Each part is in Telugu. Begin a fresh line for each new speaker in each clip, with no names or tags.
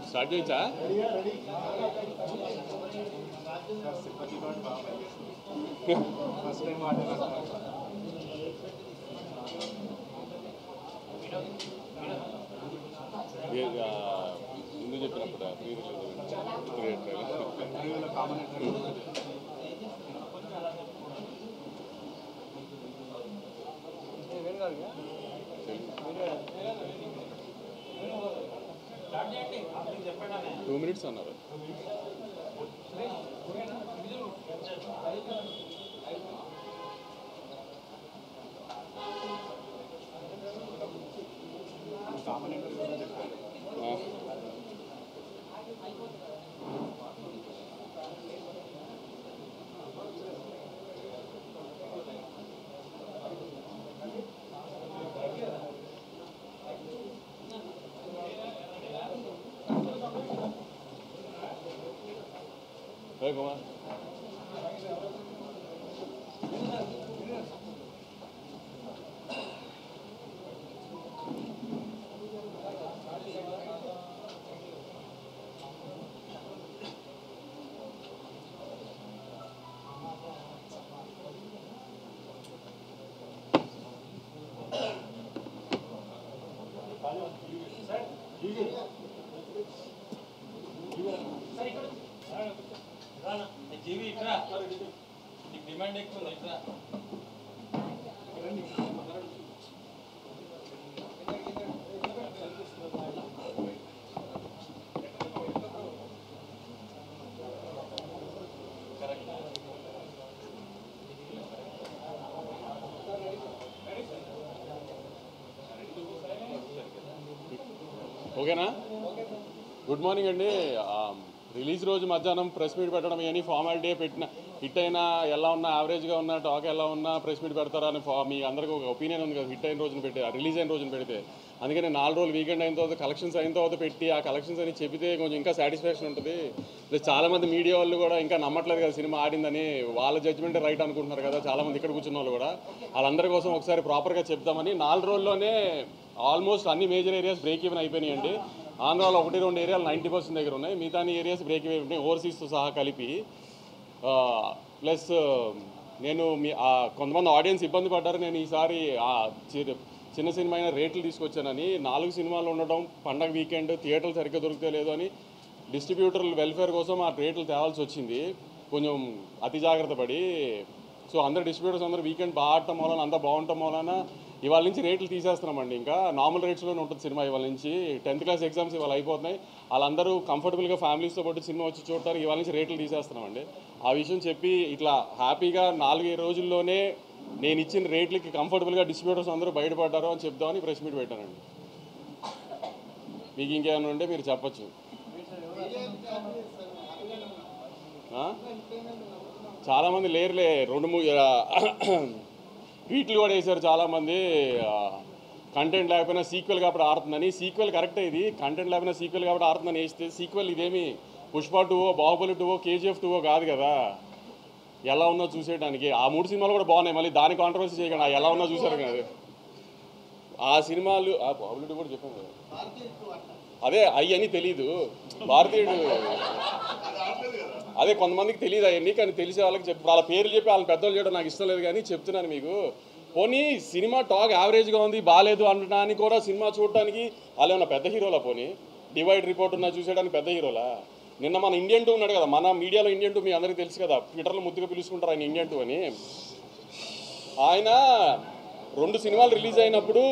స్టార్ట్ చేయొచ్చా? ఎందుకు చెప్పినప్పుడు టూ మినిట్స్ అన్నారు. కుమార్
జీవి ఇట్రా నీకు డిమాండ్ ఎక్కువ ఉంది ఇట్రా
ఓకేనా? గుడ్ మార్నింగ్ అండి. రిలీజ్ రోజు మధ్యాహ్నం ప్రెస్ మీట్ పెట్టడం కానీ ఫార్మాలిటీ పెట్టిన హిట్ అయినా ఎలా ఉన్నా యావరేజ్గా ఉన్న టాక్ ఎలా ఉన్నా ప్రెస్ మీట్ పెడతారా అని మీ అందరికీ ఒక ఒపీనియన్ ఉంది కదా. హిట్ అయిన రోజున పెట్టి రిలీజ్ అయిన రోజున పెడితే అందుకని 4 రోజులు వీకెండ్ అయిన తర్వాత కలెక్షన్స్ అయిన తర్వాత పెట్టి ఆ కలెక్షన్స్ అని చెబితే కొంచెం ఇంకా సాటిస్ఫాక్షన్ ఉంటుంది. ప్లస్ చాలామంది మీడియా వాళ్ళు కూడా ఇంకా నమ్మట్లేదు కదా సినిమా ఆడిందని, వాళ్ళ జడ్జ్మెంటే రైట్ అనుకుంటున్నారు కదా చాలామంది ఇక్కడ కూర్చున్న వాళ్ళు కూడా. వాళ్ళందరి కోసం ఒకసారి ప్రాపర్గా చెప్తామని 4 రోజుల్లోనే ఆల్మోస్ట్ అన్ని మేజర్ ఏరియాస్ బ్రేక్ ఈవెన్ అయిపోయినాయండి. ఆంధ్రాలో 1-2 ఏరియాలు 90% దగ్గర ఉన్నాయి, మిగతా ఏరియాస్ బ్రేక్ ఈవెన్ ఉన్నాయి ఓవర్సీస్తో సహా కలిపి. ప్లస్ నేను కొంతమంది ఆడియన్స్ ఇబ్బంది పడ్డారు. నేను ఈసారి చిన్న సినిమా అయినా రేట్లు తీసుకొచ్చానని. 4 సినిమాలు ఉండడం, పండగ వీకెండ్, థియేటర్లు సరిగ్గా దొరికితే లేదు అని డిస్ట్రిబ్యూటర్ల వెల్ఫేర్ కోసం ఆ రేట్లు తేవాల్సి వచ్చింది కొంచెం అతి జాగ్రత్త పడి. సో అందరు డిస్ట్రిబ్యూటర్స్ అందరూ వీకెండ్ బాగా ఆడటం వలన అంతా బాగుండటం వలన ఇవాళ నుంచి రేట్లు తీసేస్తున్నామండి. ఇంకా నార్మల్ రేట్స్లోనే ఉంటుంది సినిమా ఇవాళ నుంచి. 10th క్లాస్ ఎగ్జామ్స్ ఇవాళ అయిపోతున్నాయి, వాళ్ళందరూ కంఫర్టబుల్గా ఫ్యామిలీస్తో పాటు సినిమా వచ్చి చూడటానికి ఇవాళ నుంచి రేట్లు తీసేస్తున్నామండి. ఆ విషయం చెప్పి ఇట్లా హ్యాపీగా 4 రోజుల్లోనే నేను ఇచ్చిన రేట్లకి కంఫర్టబుల్గా డిస్ట్రిబ్యూటర్స్ అందరూ బయటపడ్డారు అని చెప్దామని ప్రెస్ మీట్ పెట్టానండి. మీకు ఇంకేమైనా ఉంటే మీరు చెప్పచ్చు. చాలామంది లేరులే, 2-3 ట్వీట్లు కూడా వేశారు చాలామంది. కంటెంట్ లేకపోయినా సీక్వెల్ కాబట్టి ఆడుతుందని. సీక్వెల్ కరెక్టే, ఇది కంటెంట్ లేకపోయినా సీక్వెల్ కాబట్టి ఆడుతుందని వేస్తే సీక్వెల్ ఇదేమి పుష్ప 2, బాహుబలి 2, KGF 2 కాదు కదా. ఎలా ఉన్నా చూసేయడానికి ఆ 3 సినిమాలు కూడా బాగున్నాయి, మళ్ళీ దాని కాంట్రవర్సీ చేయకుండా ఎలా ఉన్నా చూసారు కదా ఆ సినిమాలు. బాహుబలి 2 కూడా చెప్పాను కదా, అదే అవన్నీ తెలీదు భారతీయుడు, అదే కొంతమందికి తెలియదు అవన్నీ, కానీ తెలిసే వాళ్ళకి వాళ్ళ పేర్లు చెప్పి వాళ్ళని పెద్దలు చేయడం నాకు ఇష్టం లేదు, కానీ చెప్తున్నాను మీకు. పోనీ సినిమా టాక్ యావరేజ్గా ఉంది బాగాలేదు అనడానికి కూడా సినిమా చూడటానికి వాళ్ళు ఏమన్నా పెద్ద హీరోలా? పోనీ డివైడ్ రిపోర్ట్ ఉన్నా చూసేయడానికి పెద్ద హీరోలా? నిన్న మన ఇండియన్ 2 ఉన్నాడు కదా, మన మీడియాలో ఇండియన్ 2 మీ అందరికీ తెలుసు కదా, ట్విట్టర్లో ముద్దుగా పిలుచుకుంటారు ఆయన ఇండియన్ 2 అని. ఆయన 2 సినిమాలు రిలీజ్ అయినప్పుడు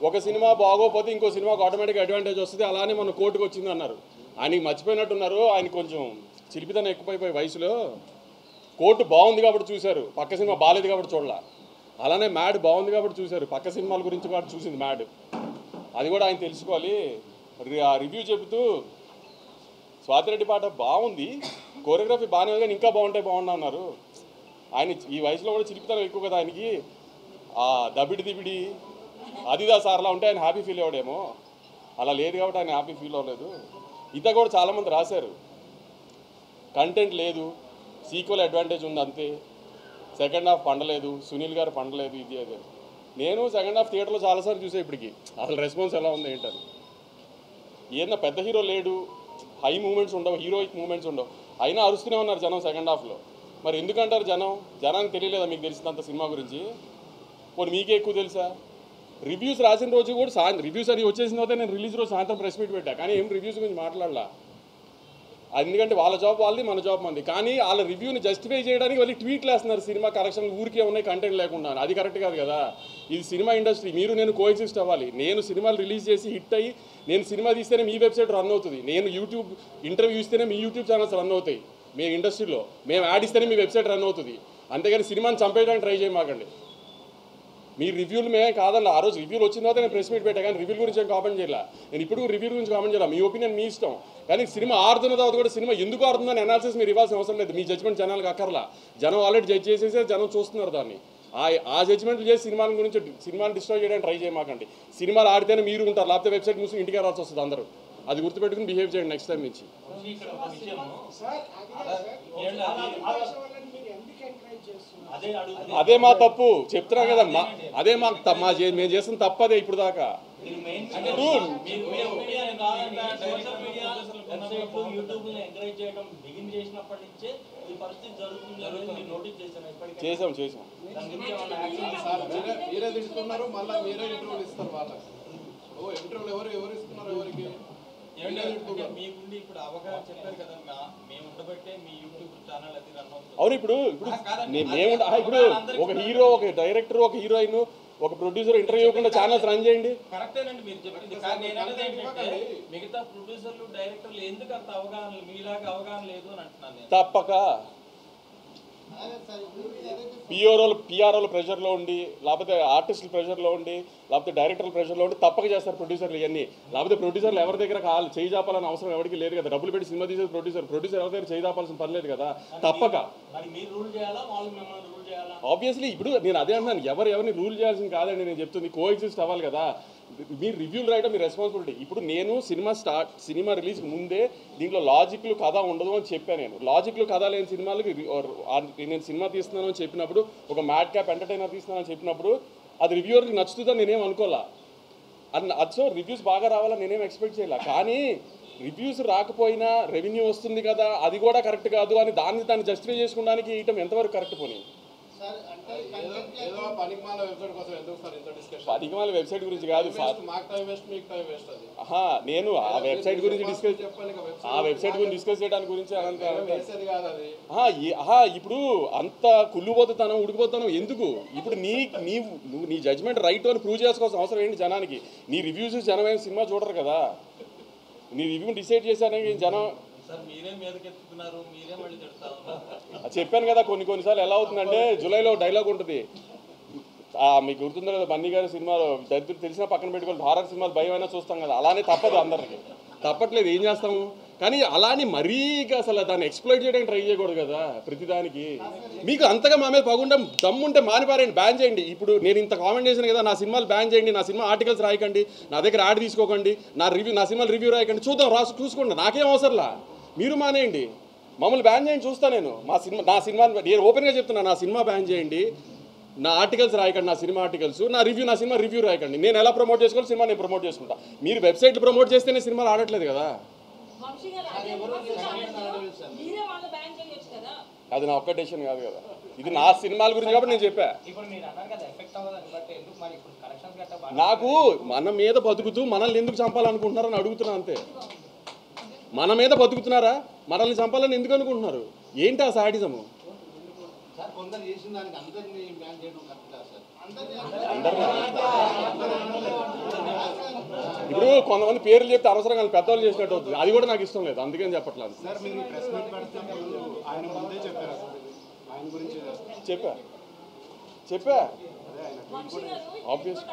ఒక సినిమా బాగోపోతే ఇంకో సినిమాకు ఆటోమేటిక్గా అడ్వాంటేజ్ వస్తుంది, అలానే మన కోర్టుకు వచ్చింది అన్నారు. ఆయనకి మర్చిపోయినట్టున్నారు, ఆయన కొంచెం చిలిపితనం ఎక్కువైపోయి వయసులో. కోర్టు బాగుంది కాబట్టి చూశారు, పక్క సినిమా బాగాలేదు కాబట్టి చూడాల. అలానే మ్యాడ్ బాగుంది కాబట్టి చూశారు, పక్క సినిమాల గురించి కాబట్టి చూసింది మ్యాడ్. అది కూడా ఆయన తెలుసుకోవాలి. రివ్యూ చెబుతూ స్వాతిరెడ్డి పాట బాగుంది, కోరియోగ్రఫీ బాగానే ఉంది కానీ ఇంకా బాగుంటా అన్నారు. ఆయన ఈ వయసులో కూడా చిలిపితనం ఎక్కువ కదా ఆయనకి. దబిడి దిబిడి అదిదా సార్లా ఉంటే ఆయన హ్యాపీ ఫీల్ అవ్వడేమో, అలా లేదు కాబట్టి ఆయన హ్యాపీ ఫీల్ అవ్వలేదు. ఇత కూడా చాలామంది రాశారు, కంటెంట్ లేదు, సీక్వెల్ అడ్వాంటేజ్ ఉంది అంతే, సెకండ్ హాఫ్ పండలేదు, సునీల్ గారు పండలేదు, ఇది అదే. నేను సెకండ్ హాఫ్ థియేటర్లో చాలాసార్లు చూసే ఇప్పటికి అసలు రెస్పాన్స్ ఎలా ఉంది ఏంటని. ఏదన్నా పెద్ద హీరో లేడు, హై మూమెంట్స్ ఉండవు, హీరోయిక్ మూమెంట్స్ ఉండవు, అయినా అరుస్తూనే ఉన్నారు జనం సెకండ్ హాఫ్లో. మరి ఎందుకంటారు జనానికి తెలియలేదా మీకు తెలిసినంత సినిమా గురించి? పోనీ మీకే ఎక్కువ తెలుసా? రివ్యూస్ రాసిన రోజు కూడా రివ్యూస్ అది వచ్చేసిన తర్వాత నేను రిలీజ్ రోజు సాయంత్రం ప్రెస్ మీట్ పెట్టా, కానీ ఏం రివ్యూస్ గురించి మాట్లాడలా. ఎందుకంటే వాళ్ళ జాబ్ వాళ్ళది, మన జాబ్ మంది. కానీ వాళ్ళ రివ్యూని జస్టిఫై చేయడానికి వాళ్ళు ట్వీట్లు వేస్తున్నారు, సినిమా కలెక్షన్లు ఊరికే ఉన్నాయి కంటెంట్ లేకుండా. అది కరెక్ట్ కాదు కదా. ఇది సినిమా ఇండస్ట్రీ, మీరు నేను కోఎగ్జిస్ట్ అవ్వాలి. నేను సినిమాలు రిలీజ్ చేసి హిట్ అయ్యి నేను సినిమా తీస్తేనే మీ వెబ్సైట్ రన్ అవుతుంది, నేను యూట్యూబ్ ఇంటర్వ్యూ ఇస్తేనే మీ యూట్యూబ్ ఛానల్స్ రన్ అవుతాయి. మీ ఇండస్ట్రీలో మేము యాడ్ ఇస్తేనే మీ వెబ్సైట్ రన్ అవుతుంది. అంతేగాని సినిమాని చంపేయడానికి ట్రై చేయమాకండి. మీ రివ్యూలు మేమే కాదన్న, ఆ రోజు రివ్యూలు వచ్చిన తర్వాత నేను ప్రెస్ మీట్ పెట్టా, కానీ రివ్యూల గురించి ఏం కామెంట్ చేయాలి. నేను ఇప్పుడు రివ్యూ గురించి కామెంట్ చేయాలి, మీ ఒపీనియన్ మీ ఇష్టం. కానీ సినిమా ఆడుతున్న తర్వాత కూడా సినిమా ఎందుకు ఆడుతుందని అనాలిసిస్ మీరు ఇవ్వాల్సిన అవసరం లేదు. మీ జడ్జ్మెంట్ జనాలకు అక్కర్లా. జనం ఆల్రెడీ జడ్జ్ చేసేసే జనం చూస్తున్నారు దాన్ని. ఆ జడ్జ్మెంట్లు చేసి సినిమాల గురించి సినిమాని డిస్ట్రాయ్ చేయడానికి ట్రై చేయమాకండి. సినిమాలు ఆడితేనే మీరు ఉంటారు, లేకపోతే వెబ్సైట్ మూసి ఇంటికి రావాల్సి వస్తుంది అందరూ. అది గుర్తుపెట్టుకుని బిహేవ్ చేయండి నెక్స్ట్ టైం నుంచి. అదే మా తప్పు చెప్తున్నాం కదా, అదే మేము చేసిన తప్పు అదే ఇప్పుడు దాకా. చేసాం
మీరే తిడుతున్నారు, మళ్ళీ మీరే ఇంటర్వ్యూలు ఇస్తారు వాళ్ళకి. ఇంటర్వ్యూలు ఎవరు ఇస్తున్నారు ఎవరికి?
మీకుండి ఇప్పుడు అవగాహన చెప్పారు కదా, మేము ఉండబట్టే మీ యూట్యూబ్ ఛానల్ అది రన్ అవుతుంది.
అవును, ఇప్పుడు ఒక హీరో, ఒక డైరెక్టర్, ఒక హీరోయిన్, ఒక ప్రొడ్యూసర్ ఇంటర్వ్యూ ఇవ్వకుండా ఛానల్స్ రన్ చేయండి.
కరెక్టేనండి మీరు చెప్పింది. కానీ నేను అనేది ఏంటంటే మిగతా ప్రొడ్యూసర్లు డైరెక్టర్లు ఎందుకు అంత అవగాహన మీలాగా అవగాహన లేదు అని అంటున్నాను నేను.
తప్పక పిఆర్ఓల ప్రెషర్లో ఉండి, లేకపోతే ఆర్టిస్టుల ప్రెషర్లో ఉండి, లేకపోతే డైరెక్టర్ల ప్రెషర్లో ఉండి తప్పక చేస్తారు ప్రొడ్యూసర్లు ఇవన్నీ. లేకపోతే ప్రొడ్యూసర్లు ఎవరి దగ్గర చేయి చాపాలని అవసరం ఎవరికి లేదు కదా. డబ్బులు పెట్టి సినిమా తీసేది ప్రొడ్యూసర్ ఎవరి దగ్గర చేయి చాపాల్సిన పని లేదు కదా. తప్పక ఆబ్వియస్లీ ఇప్పుడు నేను అదే అంటున్నాను, ఎవరిని రూల్ చేయాల్సింది కాదండి. నేను చెప్తుంది కోఎగ్జిస్ట్ అవ్వాలి కదా. మీరు రివ్యూలు రాయడం మీ రెస్పాన్సిబిలిటీ. ఇప్పుడు నేను సినిమా రిలీజ్కి ముందే దీంట్లో లాజిక్లు కథ ఉండదు అని చెప్పాను. నేను లాజిక్లు కథ లేని సినిమాలకి నేను సినిమా తీస్తున్నాను అని చెప్పినప్పుడు, ఒక మ్యాడ్ క్యాప్ ఎంటర్టైనర్ తీస్తున్నాను అని చెప్పినప్పుడు అది రివ్యూవర్కి నచ్చుతుందని నేనేం అనుకోవాలా. సో రివ్యూస్ బాగా రావాలని నేనేం ఎక్స్పెక్ట్ చేయాల. కానీ రివ్యూస్ రాకపోయినా రెవెన్యూ వస్తుంది కదా, అది కూడా కరెక్ట్ కాదు అని దాన్ని జస్టిఫై చేసుకోవడానికి ఇయటం ఎంతవరకు కరెక్ట్ పోనీ? పనికిమాల వెబ్సైట్ గురించి కాదు, నేను ఆ వెబ్సైట్ గురించి డిస్కస్ చేయడానికి గురించి ఇప్పుడు అంత కుళ్ళుపోతాను ఉడికిపోతాను ఎందుకు? ఇప్పుడు నీ జడ్జ్మెంట్ రైట్ అని ప్రూవ్ చేసుకోవాల్సిన అవసరం ఏంటి జనానికి? నీ రివ్యూస్ జనమైన సినిమా చూడరు కదా. నీ రివ్యూని డిసైడ్ చేశానికి జనం చెప్పాను కదా. కొన్నిసార్లు ఎలా అవుతుందంటే, జూలైలో డైలాగ్ ఉంటుంది, మీకు గుర్తుందో కదా, బన్నీ గారి సినిమాలో దరిద్రులు తెలిసినా పక్కన పెట్టుకోవాలి, హారర్ సినిమాలు భయమైనా చూస్తాం కదా. అలానే తప్పదు, అందరికి తప్పట్లేదు, ఏం చేస్తాము. కానీ అలానే మరీ అసలు దాన్ని ఎక్స్ప్లోయిట్ చేయడానికి ట్రై చేయకూడదు కదా ప్రతిదానికి. మీకు అంతగా మా మీద పగుండం దమ్ముంటే మానిపారండి, బ్యాన్ చేయండి. ఇప్పుడు నేను ఇంత కామెంట్ చేశాను కదా, నా సినిమాలు బ్యాన్ చేయండి, నా సినిమా ఆర్టికల్స్ రాయకండి, నా దగ్గర యాడ్ తీసుకోకండి, నా సినిమాలు రివ్యూ రాయకండి, చూసుకోండి, నాకేం అవసరంలా. మీరు మానేయండి, మమ్మల్ని బ్యాన్ చేయండి, చూస్తా నేను. నా సినిమా నేను ఓపెన్గా చెప్తున్నా, నా సినిమా బ్యాన్ చేయండి, నా ఆర్టికల్స్ రాయకండి, నా సినిమా ఆర్టికల్స్, నా సినిమా రివ్యూ రాయకండి. నేను ఎలా ప్రమోట్ చేసుకోవాలి, సినిమా నేను ప్రమోట్ చేసుకుంటా. మీరు వెబ్సైట్లు ప్రమోట్ చేస్తేనే సినిమాలు ఆడట్లేదు కదా. అది నా ఒక్క డెసిషన్ కాదు కదా, ఇది నా సినిమాల గురించి కాబట్టి నేను చెప్పా. నాకు మన మీద బతుకుతూ మనల్ని ఎందుకు చంపాలనుకుంటున్నారని అడుగుతున్నా అంతే. మన మీద బతుకుతున్నారా, మనల్ని చంపాలని ఎందుకు అనుకుంటున్నారు? ఏంటి ఆ సాడిజము? ఇప్పుడు కొంతమంది పేర్లు చెప్తే అనవసరంగా పెద్దవాళ్ళు చేసినట్టు అవుతుంది, అది కూడా నాకు ఇష్టం లేదు, అందుకని చెప్పట్లేదు. చెప్పా ఆబ్వియస్.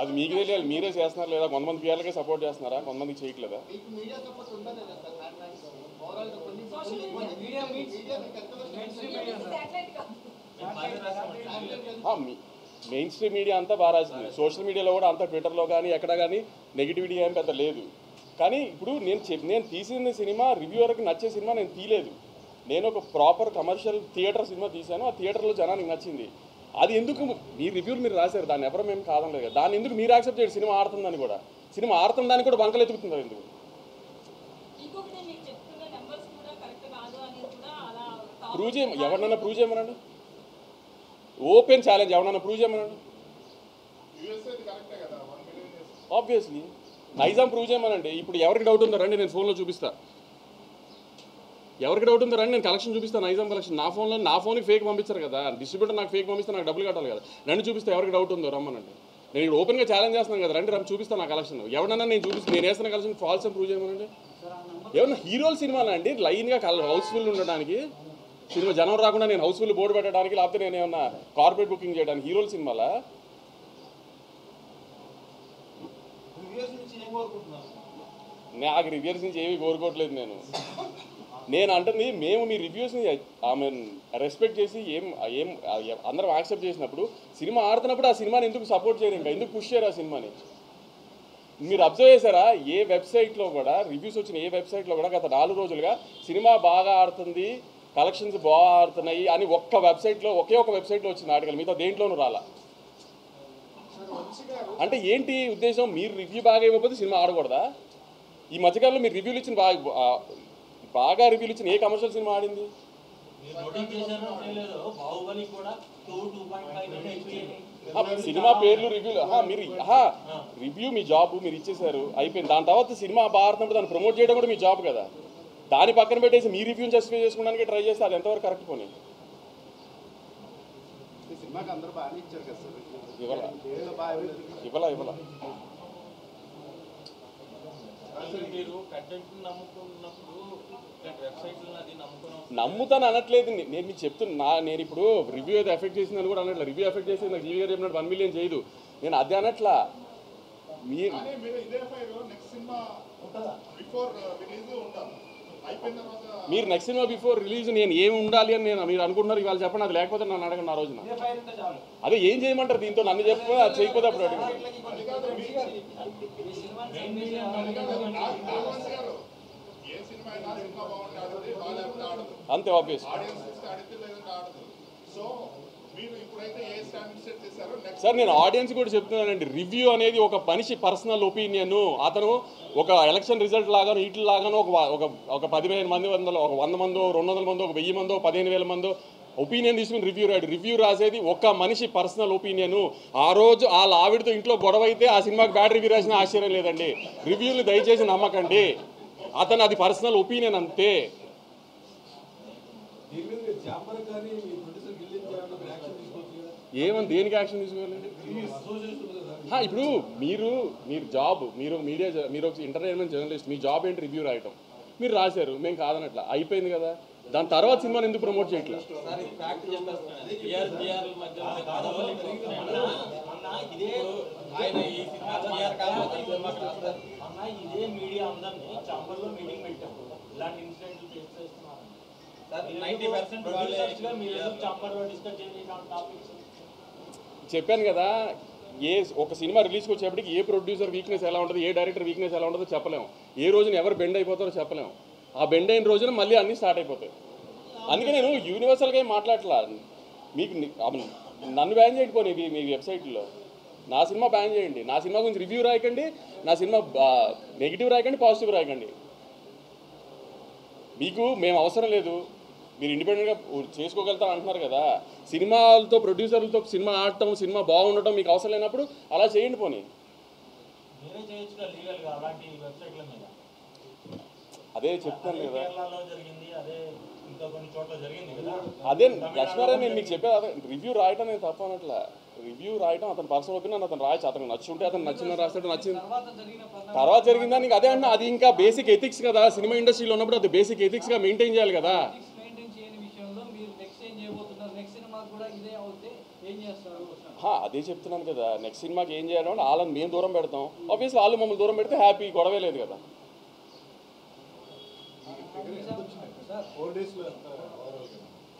అది మీకు తెలియాలి, మీరే చేస్తున్నారు లేదా? కొంతమంది పిఆర్లకే సపోర్ట్ చేస్తున్నారా, కొంతమందికి చేయట్లేదా? మెయిన్ స్ట్రీమ్ మీడియా అంతా బాగా రాసింది, సోషల్ మీడియాలో కూడా అంతా, ట్విట్టర్లో కానీ ఎక్కడ కానీ నెగిటివిటీ ఏం పెద్ద లేదు. కానీ ఇప్పుడు నేను తీసిన సినిమా రివ్యూవర్కి నచ్చే సినిమా నేను తీయలేదు. నేను ఒక ప్రాపర్ కమర్షియల్ థియేటర్ సినిమా తీశాను, ఆ థియేటర్లో జనానికి నచ్చింది. అది ఎందుకు మీ రివ్యూలు మీరు రాశారు, దాన్ని ఎవరు మేము కాదనలేదు కదా, దాన్ని ఎందుకు మీరు యాక్సెప్ట్ చేయరు? సినిమా ఆడుతుందని కూడా, సినిమా ఆడుతుందని కూడా బంకలు ఎత్తుకుతున్నారు ఎందుకు? ప్రూవ్ చేయమ, ఎవరినైనా ప్రూవ్ చేయమనండి, ఓపెన్ ఛాలెంజ్, ఎవరన్నా ప్రూవ్ చేయమనండి. ఆబ్వియస్లీ నైజాం ప్రూవ్ చేయమనండి. ఇప్పుడు ఎవరికి డౌట్ ఉందో రండి, నేను ఫోన్లో చూపిస్తా. ఎవరికి డౌట్ ఉందో రండి, నేను కలెక్షన్ చూపిస్తాను, నైజాం కలెక్షన్. నా ఫోన్కి ఫేక్ పంపించారు కదా, డిస్ట్రిబ్యూటర్ నాకు ఫేక్ పంపిస్తే నాకు డబ్బులు కట్టాలి కదా. నన్ను చూపిస్తే ఎవరికి డౌట్ ఉందో రమ్మనండి. నేను ఇక్కడ ఓపెన్గా ఛాలెంజ్ చేస్తున్నాను కదా, రండి చూపిస్తాను నా కలెక్షన్. ఎవరన్నా నేను చూపిస్తాను, నేను వేస్తున్న కలెక్షన్ ఫాల్స్ అని ప్రూవ్ చేయమనండి. ఏమన్నా హీరోల సినిమాలు అండి లైన్గా హౌస్ఫుల్ ఉండడానికి, సినిమా జనం రాకుండా నేను హౌస్ఫుల్ బోర్డు పెట్టడానికి, లేకపోతే నేను ఏమన్నా కార్పొరేట్ బుకింగ్ చేయడానికి హీరోల సినిమాలా? నాకు రివ్యూస్ నుంచి ఏమీ కోరుకోవట్లేదు. నేను అంటుంది, మేము మీ రివ్యూస్ని రెస్పెక్ట్ చేసి అందరం యాక్సెప్ట్ చేసినప్పుడు, సినిమా ఆడుతున్నప్పుడు ఆ సినిమాని ఎందుకు సపోర్ట్ చేయరు, ఇంకా ఎందుకు పుష్ చేయరు ఆ సినిమాని? మీరు అబ్జర్వ్ చేశారా, ఏ వెబ్సైట్లో కూడా రివ్యూస్ వచ్చిన ఏ వెబ్సైట్లో కూడా గత 4 రోజులుగా సినిమా బాగా ఆడుతుంది, కలెక్షన్స్ బాగా ఆడుతున్నాయి అని ఒకే ఒక వెబ్సైట్లో వచ్చింది ఆర్టికల్, మిగతా దేంట్లోనూ రాలా. అంటే ఏంటి ఉద్దేశం? మీరు రివ్యూ బాగా ఇవ్వకపోతే సినిమా ఆడకూడదా? ఈ మధ్యకాలంలో మీరు రివ్యూలు ఇచ్చిన బాగా రివ్యూలు ఇచ్చిన ఏ కమర్షియల్ సినిమా ఆడింది? సినిమా పేర్లు రివ్యూలు, మీరు రివ్యూ మీ జాబ్, మీరు ఇచ్చేసారు, అయిపోయింది. దాని తర్వాత సినిమా బాగా ఆడుతున్నప్పుడు దాన్ని ప్రమోట్ చేయడం కూడా మీ జాబ్ కదా. దాని పక్కన పెట్టేసి మీ రివ్యూని జస్టిఫై చేసుకోవడానికి ట్రై చేస్తే అది ఎంతవరకు కరెక్ట్ పోనీ? ఇవ్వాల నమ్ముతాను అనట్లేదు, నేను మీకు చెప్తున్నా. నేను ఇప్పుడు రివ్యూ అయితే ఎఫెక్ట్ చేసిందని కూడా అనట్లేదు. రివ్యూ ఎఫెక్ట్ చేసి నాకు జీవి గారు చెప్పినట్టు 1 మిలియన్ చేయదు, నేను అదే అనట్లా. మీరు నెక్స్ట్ సినిమా బిఫోర్ రిలీజ్ నేను ఏమి ఉండాలి అని మీరు అనుకుంటున్నారు, ఇవాళ చెప్పండి. అది లేకపోతే నన్ను అడగండి ఆ రోజున. అదే ఏం చేయమంటారు దీంతో? నన్ను చెప్పి అది చేయకపోతే అప్పుడు అడిగి. అంతే ఆబ్వియస్. సార్ నేను ఆడియన్స్ కూడా చెప్తున్నానండి, రివ్యూ అనేది ఒక మనిషి పర్సనల్ ఒపీనియన్. అతను ఒక ఎలక్షన్ రిజల్ట్ లాగాను వీటి లాగాను ఒక 15 మంది, 100 మందో, 200 మందో, 1000 మందో, 15,000 మందో ఒపీనియన్ తీసుకుని రివ్యూ రాసేది ఒక మనిషి పర్సనల్ ఒపీనియన్. ఆ రోజు వాళ్ళ ఆవిడతో ఇంట్లో గొడవ అయితే ఆ సినిమాకి బ్యాడ్ రివ్యూ రాసిన ఆశ్చర్యం లేదండి. రివ్యూలు దయచేసి నమ్మకండి, అతను అది పర్సనల్ ఒపీనియన్ అంతే. ఏమని దేనికి యాక్షన్ తీసుకోవాలి? ఇప్పుడు మీరు జాబ్, మీరు మీడియా, మీరు ఒక ఎంటర్టైన్మెంట్ జర్నలిస్ట్, మీ జాబ్ ఏంటి? రివ్యూ రాయటం. మీరు రాశారు, మేము కాదనట్లా, అయిపోయింది కదా. దాని తర్వాత సినిమాని ఎందుకు ప్రమోట్ చేయట్లా? చెప్పాను కదా, ఒక సినిమా రిలీజ్కి వచ్చేప్పటికి ఏ ప్రొడ్యూసర్ వీక్నెస్ ఎలా ఉంటుంది, ఏ డైరెక్టర్ వీక్నెస్ ఎలా ఉంటుందో చెప్పలేము. ఏ రోజున ఎవరు బెండ్ అయిపోతారో చెప్పలేము. ఆ బెండ్ అయిన రోజున మళ్ళీ అన్నీ స్టార్ట్ అయిపోతాయి. అందుకే నేను యూనివర్సల్గా ఏం మాట్లాడట్లా. మీకు నన్ను బ్యాన్ చేయండి పోనీ మీ వెబ్సైట్లో, నా సినిమా బ్యాన్ చేయండి. నా సినిమా గురించి రివ్యూ రాయకండి, నా సినిమా నెగిటివ్ రాయకండి, పాజిటివ్ రాయకండి. మీకు మేము అవసరం లేదు, మీరు ఇండిపెండెంట్గా చేసుకోగలుగుతారు అంటున్నారు కదా. సినిమాలతో ప్రొడ్యూసర్లతో సినిమా ఆడటం, సినిమా బాగుండటం మీకు అవసరం లేనప్పుడు అలా చేయండి పోనీ. అదే చెప్తాను కదా, అదే లక్ష్మారావు నేను మీకు చెప్పేది. అదే రివ్యూ రాయటం నేను తప్ప అనట్లా. రివ్యూ రాయటం అతని పర్సనల్ ఒపీనియన్, అతను రాయచ్చు. అతను నచ్చుంటే అతను నచ్చిందని రాస్తాడు, నచ్చింది తర్వాత జరిగిందా నీకు అదే అన్న. అది ఇంకా బేసిక్ ఎథిక్స్ కదా, సినిమా ఇండస్ట్రీలో ఉన్నప్పుడు అది బేసిక్ ఎథిక్స్గా మెయింటైన్ చేయాలి కదా. అదే చెప్తున్నాను కదా, నెక్స్ట్ సినిమాకి ఏం చేయాలంటే వాళ్ళని మేము దూరం పెడతాం. ఆబ్వియస్లీ వాళ్ళు మమ్మల్ని దూరం పెడితే హ్యాపీ, గొడవే లేదు కదా.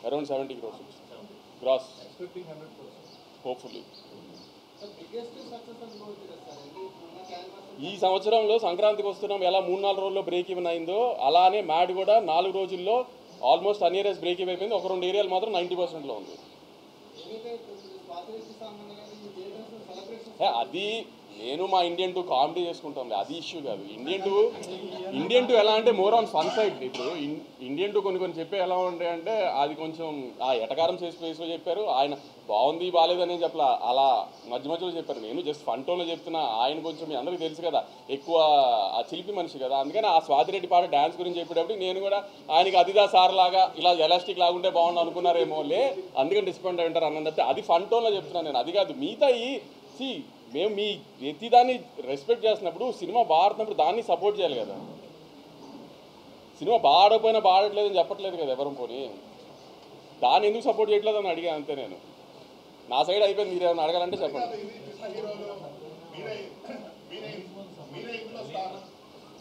Around 70 crores gross hopefully. ఈ సంవత్సరంలో సంక్రాంతికి వస్తున్నాం, ఎలా 3-4 రోజుల్లో బ్రేక్ ఈవెన్ అయిందో అలానే మ్యాడ్ కూడా 4 రోజుల్లో ఆల్మోస్ట్ అన్ని ఏరియాస్ బ్రేక్ ఈవెన్ అయిపోయింది. 1-2 ఏరియాలు మాత్రం 90%లో ఉంది. అది నేను మా ఇండియన్ టూ కామెడీ చేసుకుంటాం, అది ఇష్యూ కాదు. ఇండియన్ టూ ఎలా అంటే మోర్ ఆన్ ఫన్ సైడ్. ఇప్పుడు ఇండియన్ టూ కొన్ని చెప్పే ఎలా ఉంటాయి అంటే అది కొంచెం ఆ ఎటకారం చేసి చెప్పారు. ఆయన బాగుంది బాగాలేదు అని చెప్పలా, అలా మధ్యలో చెప్పారు. నేను జస్ట్ ఫన్ టోన్లో చెప్తున్నా. ఆయన కొంచెం మీ అందరికీ తెలుసు కదా, ఎక్కువ ఆ చిలిపి మనిషి కదా. అందుకని ఆ స్వాతిరెడ్డి పాట డ్యాన్స్ గురించి చెప్పేటప్పుడు నేను కూడా ఆయనకి అదిదా సార్ లాగా ఇలా ఎలాస్టిక్ లాగుంటే బాగుండు అనుకున్నారేమో అందుకని డిస్కౌంట్ అయి ఉంటారు అన్నది తప్పితే అది ఫన్ టోన్లో చెప్తున్నాను నేను. అది కాదు మిగతా మేము మీ ప్రతిదాన్ని రెస్పెక్ట్ చేస్తున్నప్పుడు సినిమా బాడుతున్నప్పుడు దాన్ని సపోర్ట్ చేయాలి కదా. సినిమా బాడకపోయినా బాడట్లేదని చెప్పట్లేదు కదా ఎవరు. పోనీ దాన్ని ఎందుకు సపోర్ట్ చేయట్లేదు అని అడిగా అంతే. నేను నా సైడ్ అయిపోయింది, మీరు ఏమైనా అడగాలంటే చెప్పండి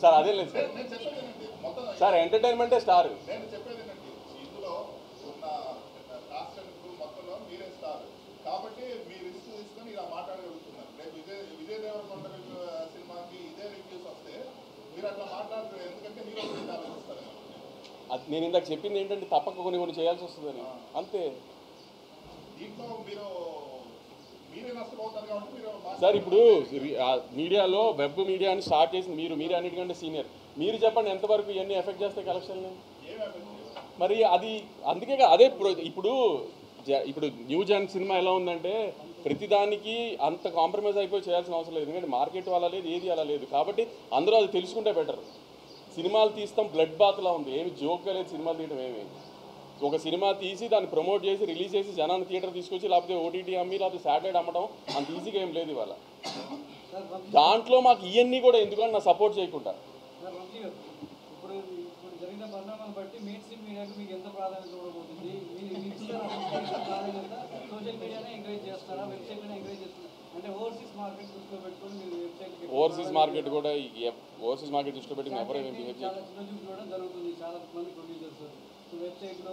సార్. అదే లేదు సార్, ఎంటర్టైన్మెంటే స్టార్.
కాబట్టి మీరు రిస్క్ తీసుకొని ఇలా మాట్లాడగలుగుతున్నారు. రేపు విజయ్ దేవరకొండ సినిమాకి ఇదే రివ్యూస్ వస్తే మీరు అట్లా మాట్లాడతారు, ఎందుకంటే మీరు ఆలోచిస్తారు.
అది నేను ఇందాక చెప్పింది ఏంటంటే తప్పక కొన్ని చేయాల్సి వస్తుందని అంతే.
దీంట్లో మీరే నష్టపోతారు కాబట్టి మీరు
సార్ ఇప్పుడు మీడియాలో వెబ్ మీడియాని స్టార్ట్ చేసింది మీరు అన్నిటికంటే సీనియర్. మీరు చెప్పండి ఎంతవరకు ఇవన్నీ ఎఫెక్ట్ చేస్తాయి కలెక్షన్ని? మరి అది అందుకే అదే ఇప్పుడు న్యూ జన్ సినిమా ఎలా ఉందంటే ప్రతిదానికి అంత కాంప్రమైజ్ అయిపోయి చేయాల్సిన అవసరం లేదు. ఎందుకంటే మార్కెట్ అలా లేదు, ఏది అలా లేదు. కాబట్టి అందరూ అది తెలుసుకుంటే బెటర్. సినిమాలు తీస్తాం బ్లడ్ బాత్లా ఉంది, ఏమి జోక్గా లేదు సినిమాలు తీయడం. ఏమి ఒక సినిమా తీసి దాన్ని ప్రమోట్ చేసి రిలీజ్ చేసి జనాన్ని థియేటర్ తీసుకొచ్చి లేకపోతే ఓటీటీ అమ్మి లేకపోతే శాటిలైట్ అమ్మడం అంత ఈజీగా ఏం లేదు ఇవాళ. దాంట్లో మాకు ఇవన్నీ కూడా ఎందుకంటే నా సపోర్ట్ చేయకుండా.
ఇప్పుడు జరిగిన పరిణామాలను బట్టి మెయిన్ స్ట్రీమ్ మీడియాకు మీకు ఎంత ప్రాధాన్యత ఉండబోతుంది? సోషల్ మీడియానే ఎంకరేజ్ చేస్తారా, వెబ్సైట్లోనే ఎంకరేజ్ చేస్తారా? అంటే ఓవర్సీస్ మార్కెట్ దృష్టిలో పెట్టుకొని మీరు వెబ్సైట్
ఓవర్సీస్ మార్కెట్ కూడా ఓవర్సీస్ మార్కెట్ దృష్టిలో పెట్టి ఎవరు
చాలా చిన్న చూసుకోవడం జరుగుతుంది. చాలా మంది ప్రొడ్యూసర్స్ వెబ్సైట్లో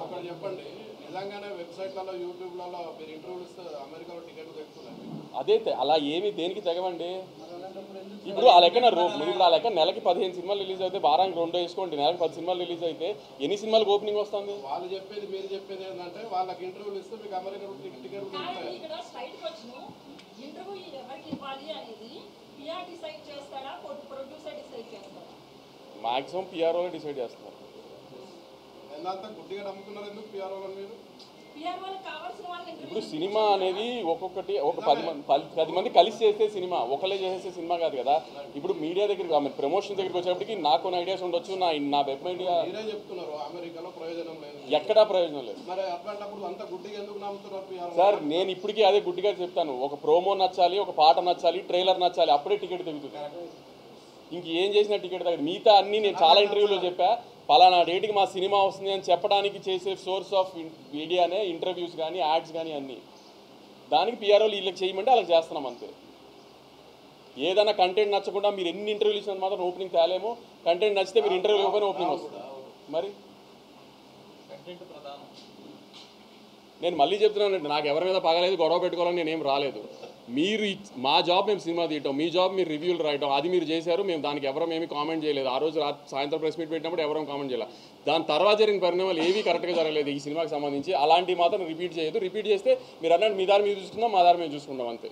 ఒకటి చెప్పండి, నిజంగానే వెబ్సైట్లలో యూట్యూబ్లలో మీరు ఇంటర్వ్యూలు ఇస్తే అమెరికాలో టికెట్లు తెచ్చుకున్నారు.
అదే అలా ఏమి దేనికి తెగవండి. ఇప్పుడు ఆ లెక్కన ఇప్పుడు ఆ లెక్క నెలకి 15 సినిమాలు రిలీజ్ అయితే వారానికి 2 వేసుకోండి, నెలకి 10 సినిమాలు రిలీజ్ అయితే ఎన్ని సినిమాలకు ఓపెనింగ్ వస్తుంది?
వాళ్ళు చెప్పేది మీరు చెప్పేది ఏంటంటే వాళ్ళకి ఇంటర్వ్యూలు ఇస్తే మీకు అమెరికా టికెట్లు
మాక్సిమం పిఆర్ఓ డిసైడ్ చేస్తున్నారు.
ఎంతంతా గుడ్డిగా నమ్ముకున్నారు ఎందుకు పిఆర్ఓ మీరు?
ఇప్పుడు సినిమా అనేది ఒక్కొక్కటి ఒక 10 మంది కలిసి చేస్తే సినిమా, ఒకళ్ళే చేసే సినిమా కాదు కదా. ఇప్పుడు మీడియా దగ్గరికి ప్రమోషన్ దగ్గరికి వచ్చేప్పటికి నాకు కొన్ని ఐడియాస్ ఉండొచ్చు. నా వెబ్ మీడియా
చెప్తున్నారు అమెరికాలో ప్రయోజనం లేదు,
ఎక్కడా ప్రయోజనం లేదు.
మరి అట్లాంటప్పుడు అంత గుడ్డిగా ఎందుకు నమ్ముతున్నారు
సార్? నేను ఇప్పటికీ అదే గుడ్డిగా చెప్తాను. ఒక ప్రోమో నచ్చాలి, ఒక పాట నచ్చాలి, ట్రైలర్ నచ్చాలి, అప్పుడే టికెట్ తెగుతుంది. ఇంకేం చేసినా టికెట్ తగ్గదు. మిగతా అన్నీ నేను చాలా ఇంటర్వ్యూలో చెప్పా, పలానా డేట్కి మా సినిమా వస్తుంది అని చెప్పడానికి చేసే సోర్స్ ఆఫ్ మీడియానే ఇంటర్వ్యూస్ కానీ యాడ్స్ కానీ అన్నీ. దానికి పిఆర్ఓలు వీళ్ళకి చేయమంటే వాళ్ళకి చేస్తున్నాం అంతే. ఏదైనా కంటెంట్ నచ్చకుండా మీరు ఎన్ని ఇంటర్వ్యూలు ఇచ్చినంత మాత్రం ఓపెనింగ్ తేలేము. కంటెంట్ నచ్చితే మీరు ఇంటర్వ్యూ ఇవ్వకపోయినా ఓపెనింగ్ వస్తుంది. మరి నేను మళ్ళీ చెప్తున్నానండి, నాకు ఎవరి మీద పగలేదు, గొడవ పెట్టుకోవాలని నేనేం రాలేదు. మీరు మా జాబ్ మేము సినిమా తీయటం, మీ జాబ్ మీరు రివ్యూలు రాయటం, అది మీరు చేశారు. మేము దానికి ఎవరం ఏమీ కామెంట్ చేయలేదు. ఆ రోజు సాయంత్రం ప్రెస్ మీట్ పెట్టినప్పుడు ఎవరం కామెంట్ చేయలేదు. దాని తర్వాత జరిగిన పరిణామాలు ఏవీ కరెక్ట్గా జరగలేదు ఈ సినిమాకి సంబంధించి. అలాంటివి మాత్రం రిపీట్ చేయదు. రిపీట్ చేస్తే మీరు అన్నట్టు మీ దారి మీరు చూసుకుందాం, మా దారి మేము చూసుకుంటాం అంతే.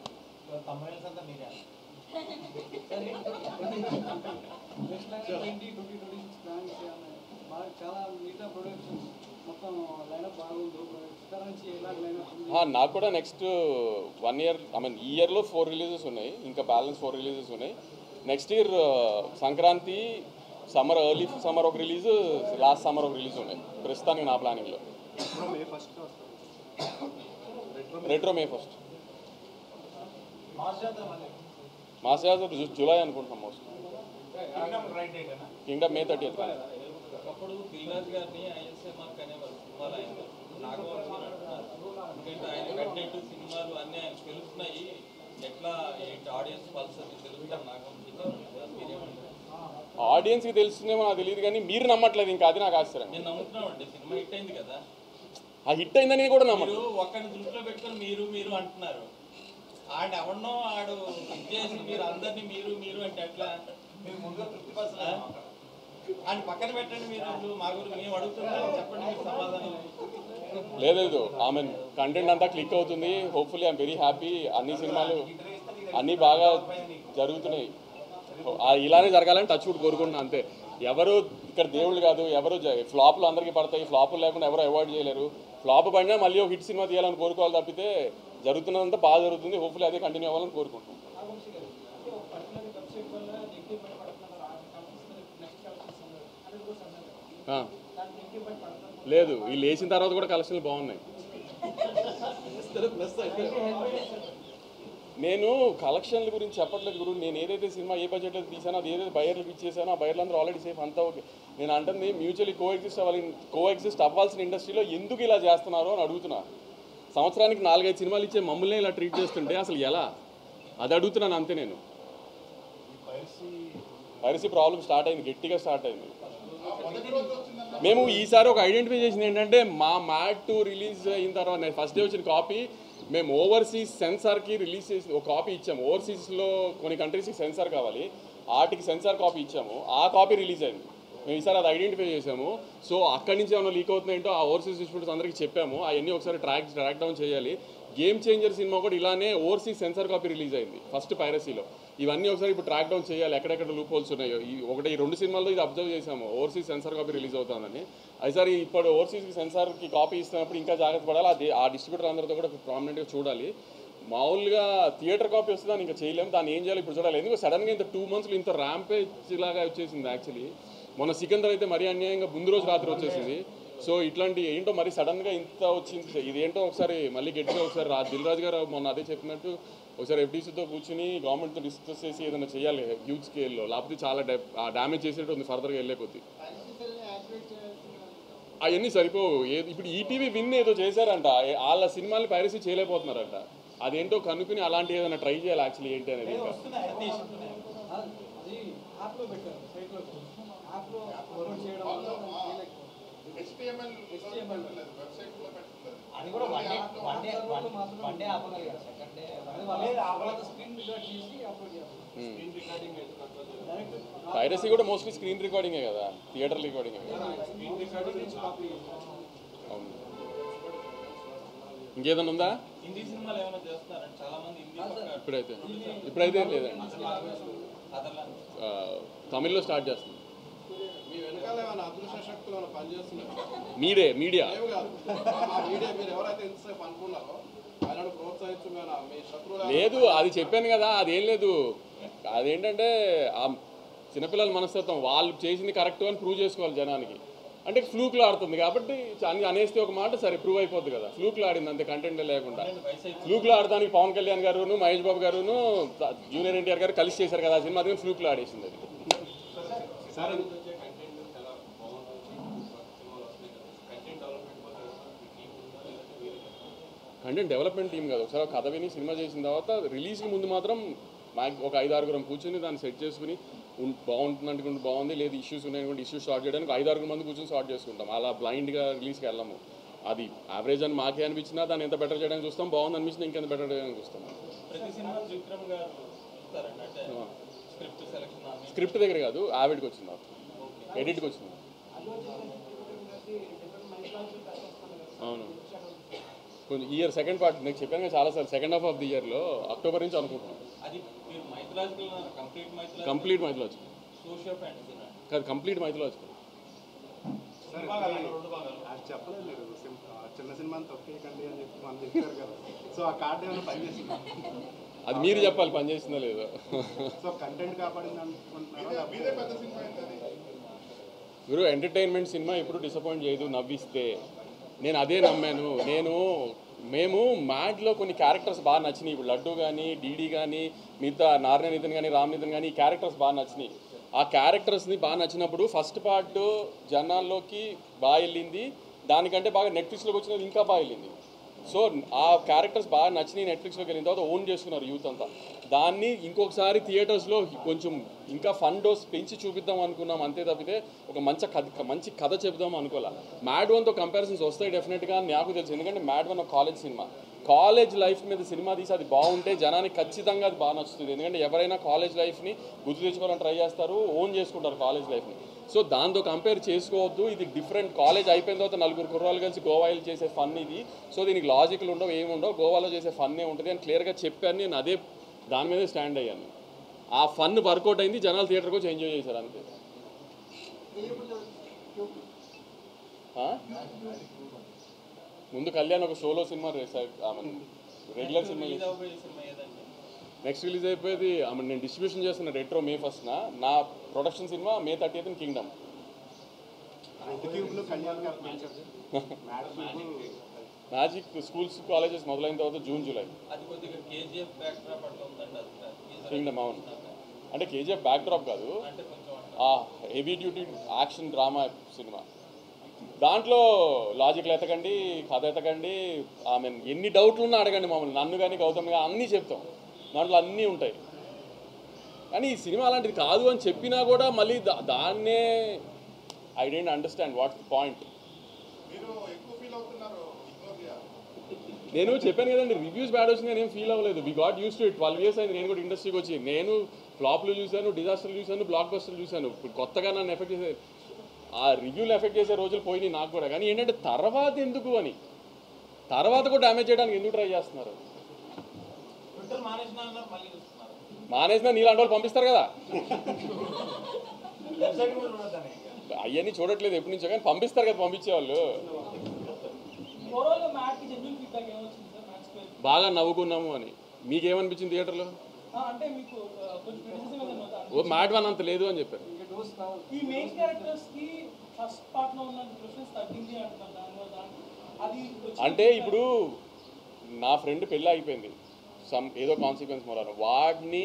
నాకు కూడా నెక్స్ట్ 1 ఇయర్ ఈ ఇయర్లో 4 రిలీజెస్ ఉన్నాయి, ఇంకా బ్యాలెన్స్ 4 రిలీజెస్ ఉన్నాయి. Next year Sankranti, summer, early summer ఒక రిలీజ్, లాస్ట్ సమ్మర్ ఒక రిలీజ్ ఉన్నాయి ప్రస్తుతానికి నా ప్లానింగ్లో. రెట్రో మే 1. మాస్ జాతర జూలై అనుకుంటున్నాం మోస్ట్. Kingdom May 30th.
ఒకప్పుడు దిల్రాజ్ గారిని ఐఎస్ఎంఆర్ అనేవారు సినిమాలు ఆయన నాగవంశీ అంటున్నారు. ఎందుకంటే ఆయన పెట్టినట్టు సినిమాలు అన్నీ ఆయన తెలుస్తున్నాయి. ఎట్లా ఏంటి ఆడియన్స్ పల్స్ అది తెలుస్తారు నాగవంశీ.
ఆడియన్స్కి తెలుస్తుందేమో నాకు తెలియదు కానీ మీరు నమ్మట్లేదు. ఇంకా అది నాకు ఆశ్చర్యం.
నేను నమ్ముతున్నామండి, సినిమా హిట్ అయింది కదా.
ఆ హిట్ అయిందని కూడా నమ్మరు.
ఒక్కడిని దృష్టిలో పెట్టుకొని మీరు అంటున్నారు. ఆడ ఎవరినో ఆడు ఇచ్చేసి మీరు అందరినీ మీరు అంటే ఎట్లా? ఆయన పక్కన పెట్టండి మీరు మా గురించి మేము అడుగుతున్నాం చెప్పండి మీరు సమాధానం.
లేదు ఆమె కంటెంట్ అంతా క్లిక్ అవుతుంది. Hopefully I'm very happy. అన్ని సినిమాలు అన్నీ బాగా జరుగుతున్నాయి. ఇలానే జరగాలని టచ్ వుడ్ కోరుకుంటున్నాను అంతే. ఎవరు ఇక్కడ దేవుళ్ళు కాదు, ఎవరు ఫ్లాప్లు అందరికీ పడతాయి. ఫ్లాపులు లేకుండా ఎవరు అవాయిడ్ చేయలేరు. ఫ్లాప్ పడినా మళ్ళీ ఒక హిట్ సినిమా తీయాలని కోరుకోవాలి తప్పితే జరుగుతున్నదంతా బాగా జరుగుతుంది. హోప్ఫుల్లీ అదే కంటిన్యూ అవ్వాలని కోరుకుంటున్నాను. లేదు, వీళ్ళు వేసిన తర్వాత కూడా కలెక్షన్లు బాగున్నాయి. నేను కలెక్షన్ల గురించి చెప్పట్లేదు గురు. నేను ఏదైతే సినిమా ఏ బడ్జెట్లో తీసానో అది ఏదైతే బయర్లకు ఇచ్చేసానో ఆ బయర్లు అందరూ ఆల్రెడీ సేఫ్, అంతా ఓకే. నేను అంటుంది మ్యూచువల్లీ కోఎగ్జిస్ట్ అవ్వాల్సిన ఇండస్ట్రీలో ఎందుకు ఇలా చేస్తున్నారు అని అడుగుతున్నా. సంవత్సరానికి 4-5 సినిమాలు ఇచ్చే మమ్మల్ని ఇలా ట్రీట్ చేస్తుంటే అసలు ఎలా, అది అడుగుతున్నాను అంతే. నేను పైరసీ ప్రాబ్లం స్టార్ట్ అయింది, గట్టిగా స్టార్ట్ అయింది. మేము ఈసారి ఒక ఐడెంటిఫై చేసింది ఏంటంటే, మా మ్యాడ్ 2 రిలీజ్ అయిన తర్వాత ఫస్ట్ డే వచ్చిన కాపీ మేము ఓవర్సీస్ సెన్సార్కి రిలీజ్ చేసి ఒక కాపీ ఇచ్చాము. ఓవర్సీస్లో కొన్ని కంట్రీస్కి సెన్సార్ కావాలి, వాటికి సెన్సార్ కాపీ ఇచ్చాము. ఆ కాపీ రిలీజ్ అయింది. మేము ఈసారి అది ఐడెంటిఫై చేసాము. సో అక్కడి నుంచి ఏమైనా లీక్ అవుతున్నాయంటో ఆ ఓవర్సీస్ డిస్ట్రిబ్యూటర్స్ అందరికీ చెప్పాము. అవన్నీ ఒకసారి ట్రాక్ డౌన్ చేయాలి. గేమ్ చేంజర్ సినిమా కూడా ఇలానే ఓవర్సీస్ సెన్సార్ కాపీ రిలీజ్ అయింది ఫస్ట్ పైరసీలో. ఇవన్నీ ఒకసారి ఇప్పుడు ట్రాక్ డౌన్ చేయాలి, ఎక్కడెక్కడ లూప్ హోల్స్ ఉన్నాయో. ఈ 2 సినిమాల్లో ఇది అబ్జర్వ్ చేసాము, ఓవర్సీస్ సెన్సార్ కాపీ రిలీజ్ అవుతుందని. అయిసారి ఇప్పుడు ఓవర్సీస్కి సెన్సార్కి కాపీ ఇస్తున్నప్పుడు ఇంకా జాగ్రత్త పడాలి. అది ఆ డిస్ట్రిబ్యూటర్ అందరితో కూడా ప్రామినెంట్గా చూడాలి. మామూలుగా థియేటర్ కాపీ వస్తే దాన్ని ఇంకా చేయలేము, దాన్ని ఏం చేయాలి ఇప్పుడు చూడాలి. ఎందుకంటే సడన్గా ఇంత 2 monthsలో ఇంత ర్యాంపేజ్ లాగా వచ్చేసింది. యాక్చువల్లీ మొన్న సికిందర్ అయితే మరీ అన్యాయంగా ముందు రోజు రాత్రి వచ్చేసింది. సో ఇట్లాంటి ఏంటో మరి సడన్గా ఇంత వచ్చింది, ఇదేంటో ఒకసారి మళ్ళీ గట్టిగా ఒకసారి దిల్ రాజు గారు మొన్న అదే చెప్పినట్టు ఒకసారి ఎఫ్డీసీతో కూర్చుని గవర్నమెంట్తో డిస్కస్ చేసి ఏదైనా చేయాలి హ్యూజ్ స్కేల్లో, లేకపోతే చాలా డ్యామేజ్ చేసేట్టు ఉంది ఫర్దర్గా వెళ్ళే కొద్ది. అవన్నీ సరిపోవు. ఇప్పుడు ఈటీవీ విన్ ఏదో చేశారంట, వాళ్ళ సినిమాని పైరసీ చేయలేకపోతున్నారంట. అదేంటో కనుక్కుని అలాంటి ఏదైనా ట్రై చేయాలి యాక్చువల్లీ ఏంటి అనేది. ఇంకా పైరసీ కూడా మోస్ట్లీ స్క్రీన్ రికార్డింగే కదా, థియేటర్ రికార్డింగే కదా. అవును. ఇంకేదన్నా ఉందా?
హిందీ సినిమాలు ఏమైనా చేస్తున్నారంటే చాలా మంది
ఇప్పుడైతే లేదండి. తమిళ్లో స్టార్ట్ చేస్తున్నాం. మీడియా లేదు, అది చెప్పాను కదా, అదేం లేదు. అదేంటంటే ఆ చిన్నపిల్లల మనస్తత్వం, వాళ్ళు చేసింది కరెక్ట్ అని ప్రూవ్ చేసుకోవాలి జనానికి. అంటే ఫ్లూక్లో ఆడుతుంది కాబట్టి అనేస్తే ఒక మాట సరే ప్రూవ్ అయిపోద్ది కదా. ఫ్లూక్లో ఆడింది అంతే, కంటెంట్ లేకుండా. ఫ్లూక్లో ఆడడానికి పవన్ కళ్యాణ్ గారును మహేష్ బాబు గారును జూనియర్ ఎన్టీఆర్ గారు కలిసి చేశారు కదా ఆ సినిమా, అది ఫ్లూక్లో ఆడేసింది. అది కంటెంట్ డెవలప్మెంట్ టీం కాదు. ఒకసారి కథ విని సినిమా చేసిన తర్వాత రిలీజ్కి ముందు మాత్రం ఒక 5-6 కూర్చొని దాన్ని సెట్ చేసుకుని బాగుంటుంది అనుకుంటే బాగుంది, లేదు ఇష్యూస్ ఉన్నాయనుకుంటే ఇష్యూస్ సార్ట్ చేయడానికి 5-6 మంది కూర్చొని సార్ట్ చేసుకుంటాం. అలా బ్లైండ్గా రిలీజ్కి వెళ్ళాము. అది యావరేజ్ అని మాకే అనిపించినా దాన్ని ఎంత బెటర్ చేయడానికి చూస్తాం, బాగుంది అనిపించినా ఇంకెంత బెటర్ చేయడానికి చూస్తాం. స్క్రిప్ట్ దగ్గర కాదు, యావిడ్కి వచ్చింది, ఎడిట్కి వచ్చింది. అవును, కొంచెం ఇయర్ సెకండ్ పార్ట్ నేను చెప్పాను చాలాసార్లు, సెకండ్ హాఫ్ ఆఫ్ ది ఇయర్లో అక్టోబర్ నుంచి అనుకుంటున్నాను. కంప్లీట్ మైథలాజికల్ కాదు, కంప్లీట్ మైథలాజికల్.
చెప్పలేదు మీరు చిన్న సినిమాని తొక్కేయకండి అని చెప్పి మనం చెప్పారు కదా. సో ఆ కార్డు ఏమైనా పనిచేసింది?
అది మీరు చెప్పాలి పనిచేసిందో లేదో.
సో కంటెంట్ కాపాడింది అనుకుంటున్నారా?
మీరు ఎంటర్టైన్మెంట్ సినిమా ఎప్పుడు డిసప్పాయింట్ చేయదు, నవ్విస్తే. నేను అదే నమ్మాను. మేము మ్యాడ్లో కొన్ని క్యారెక్టర్స్ బాగా నచ్చినాయి. ఇప్పుడు లడ్డు కానీ, డీడీ కానీ, మిగతా నారాయణ నితిన్ కానీ, రామ్ నితిన్ కానీ, ఈ క్యారెక్టర్స్ బాగా నచ్చినాయి. ఆ క్యారెక్టర్స్ని బాగా నచ్చినప్పుడు ఫస్ట్ పార్ట్ జనాల్లోకి బాగా వెళ్ళింది, దానికంటే బాగా నెట్ఫ్లిక్స్లోకి వచ్చినది ఇంకా బాగా వెళ్ళింది. సో ఆ క్యారెక్టర్స్ బాగా నచ్చినాయి, నెట్ఫ్లిక్స్లోకి వెళ్ళిన తర్వాత ఓన్ చేసుకున్నారు యూత్ అంతా. దాన్ని ఇంకొకసారి థియేటర్స్లో కొంచెం ఇంకా ఫన్ డోస్ పెంచి చూపిద్దాం అనుకున్నాం అంతే తప్పితే ఒక మంచి కథ చెబుదాం అనుకోలే. మ్యాడ్ 1తో కంపారిజన్స్ వస్తాయి డెఫినెట్గా, నాకు తెలుసు. ఎందుకంటే మ్యాడ్ 1 ఒక కాలేజ్ సినిమా, కాలేజ్ లైఫ్ మీద సినిమా తీసి అది బాగుంటే జనానికి ఖచ్చితంగా అది బాగా నచ్చుతుంది. ఎందుకంటే ఎవరైనా కాలేజ్ లైఫ్ని గుర్తు తెచ్చుకోవాలని ట్రై చేస్తారు, ఓన్ చేసుకుంటారు కాలేజ్ లైఫ్ని. సో దాంతో కంపేర్ చేసుకోవద్దు, ఇది డిఫరెంట్. కాలేజ్ అయిపోయిన తర్వాత నలుగురు కుర్రాలు కలిసి గోవాలో చేసే ఫన్ ఇది. సో దీనికి లాజిక్లు ఉండవు, ఏమి ఉండవు, గోవాలో చేసే ఫన్నే ఉంటుంది అని క్లియర్గా చెప్పాను. నేను అదే దాని మీదే స్టాండ్ అయ్యాను. ఆ ఫన్ వర్కౌట్ అయింది, జనాలు థియేటర్కి వచ్చి ఎంజాయ్ చేశారు అంతే. ముందు కళ్యాణ్ ఒక solo cinema regular cinema next release అయిపోయేది. నేను డిస్ట్రిబ్యూషన్ చేస్తున్న రెట్రో May 1st. నా production cinema May 30th Kingdom. Magic schools colleges మొదలైన తర్వాత June July. కింగ్డమ్ అవును, అంటే KGF బ్యాక్ డ్రాప్ కాదు, heavy duty action drama cinema. దాంట్లో లాజిక్లు ఎతకండి, కథ ఎతకండి, ఎన్ని డౌట్లు ఉన్నా అడగండి మమ్మల్ని, నన్ను కానీ గౌతమ్ కానీ అన్నీ చెప్తాం, దాంట్లో అన్నీ ఉంటాయి. కానీ ఈ సినిమా అలాంటిది కాదు అని చెప్పినా కూడా మళ్ళీ దాన్నే I don't understand what's the point. నేను చెప్పాను కదండి, రివ్యూస్ బ్యాడ్ వచ్చింది నేను ఏం ఫీల్ అవ్వలేదు. We got use to it. 12 years అయింది నేను కూడా ఇండస్ట్రీకి వచ్చి. నేను ఫ్లాప్లు చూశాను, డిజాస్టర్లు చూశాను, బ్లాక్ బస్టర్లు చూశాను. ఇప్పుడు కొత్తగా నన్ను ఎఫెక్ట్ చేసే ఆ రివ్యూలు ఎఫెక్ట్ చేసే రోజులు పోయినాయి నాకు కూడా. కానీ ఏంటంటే తర్వాత ఎందుకు అని, తర్వాత కూడా డ్యామేజ్ చేయడానికి ఎందుకు ట్రై చేస్తున్నారు? మానేసినా నీలాంటి వాళ్ళు పంపిస్తారు కదా, అవన్నీ చూడట్లేదు ఎప్పటి నుంచో, కానీ పంపిస్తారు కదా పంపించేవాళ్ళు. బాగా నవ్వుకున్నాము అని మీకేమనిపించింది థియేటర్లో? ఓ మ్యాట్ వన్ అంత లేదు అని చెప్పారు. అంటే ఇప్పుడు నా ఫ్రెండ్ పెళ్ళి అయిపోయింది ఏదో కాన్సిక్వెన్స్ మూలాన, వాడిని